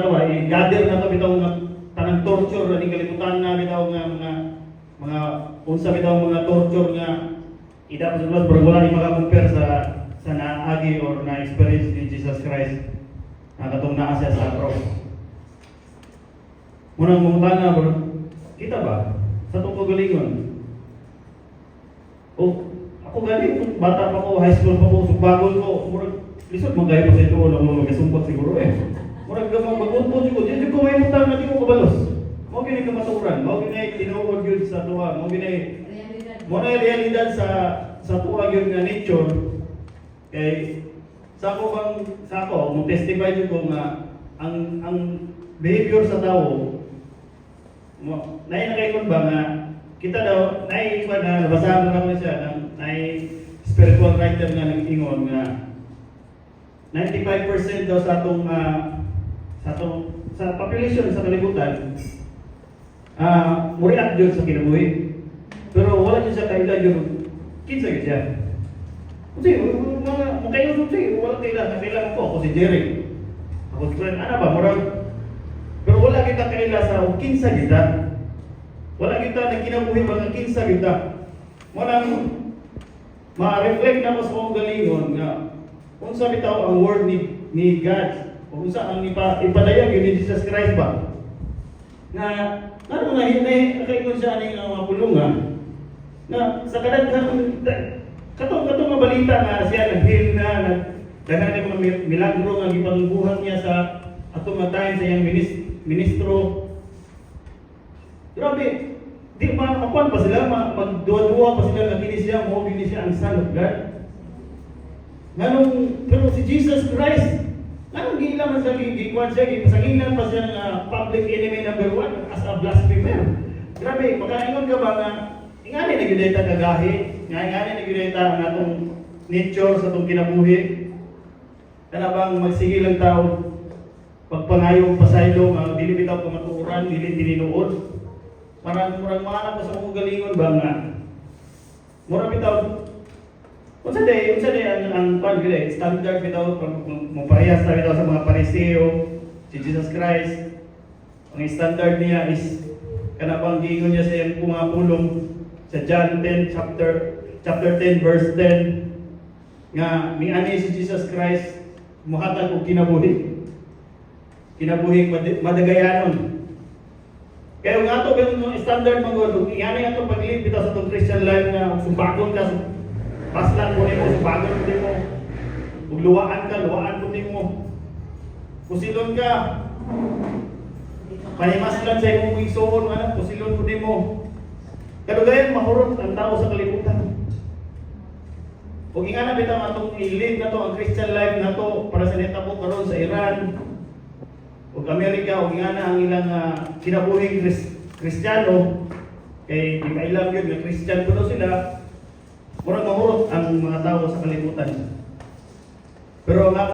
i-gather na to bitaw nga tanang torture ni kalibutan na bitaw nga mga unsa bitaw mga torture nga ida sa Dios pero wala ni maka-compare sa naagi or na experience ni Jesus Christ na katong naa siya sa cross. Munang mungtana bro, kita ba sa tong kagalingon? O ako gani bata pa ko, high school pa ko, subagon ko, murag lisod magay pa sa ito wala mo magasumpot siguro eh. Murag gamang mag-unpon ko, di ko may mutang na di ko kabalos. Mao gini ka maturan, mao gini tinuod gyud sa tuwa, mao gini mo na realidad sa tuwa gyud nga nature. Kay sa ako mo testify jud ko nga ang behavior sa tawo mo nay nakaikon ba nga kita daw nay iba na basahan na naman siya ng nay spiritual writer nga nag-ingon nga 95% daw sa atong sa population sa kalibutan muriak jud sa kinabuhi pero wala jud sa kaila jud kinsa gyud siya kasi mga makayo jud siya wala kaila ko ako si Jerry ako si friend ana ba murag pero wala kita kaila sa kinsa kita wala kita na kinabuhi mga kinsa kita wala ma-reflect na mo sa mong galingon nga unsa bitaw ang word ni God kung saan ang ipadayag yun ni Jesus Christ ba? Na, ano nga, hindi, nakaingon siya aning mga pulungan, na sa kadaghan, katong nga balita nga siya nag-heal na, nagdagan ng mga milagro nga ipangbuhat niya sa atong nga time sa iyang ministro. Grabe, di ba, makuan pa sila, magduwa-duwa pa sila, nagkini siya, mawagin siya ang Son of God. Ganong, pero si Jesus Christ, anong gila man sa gikuan siya, gipasangilan pa siya ng public enemy number 1 as a blasphemer. Grabe, makaingon ka ba nga, ingani na gideta kagahi, ingani na gideta ang atong nature sa atong kinabuhi. Kana bang magsige lang tao, pagpangayong pasaylo, dili bitaw pamatuuran, dili tininuod. Murang mahanap ko sa mong galingon ba nga, murang bitaw, unsa day ang standard bitaw mapahiyas na bitaw sa mga Pariseo si Jesus Christ ang standard niya is kana bang giingon niya sa iyang mga pulong sa John 10 chapter 10 verse 10 nga miani si Jesus Christ muhatag og kinabuhi madagayanon kaya nga ato yung standard magod iyan nga to paglib bitaw sa tong Christian life nga sumbagon ka paslan mo nimo, subagon mo nimo. Ug luwaan mo nimo. Kusilon ka. Panimaslan sa imong igsoon ana, kusilon mo nimo. Kadugayan mahurot ang tao sa kalibutan. Ug ingana bitaw atong i-live na to ang Christian life na to para sa netabo karon sa Iran. Ug Amerika ug ingana ang ilang kinabuhing Kristiyano kay di kailang yun nga Christian kuno sila. Murang mahurot ang mga tao sa kalibutan. Pero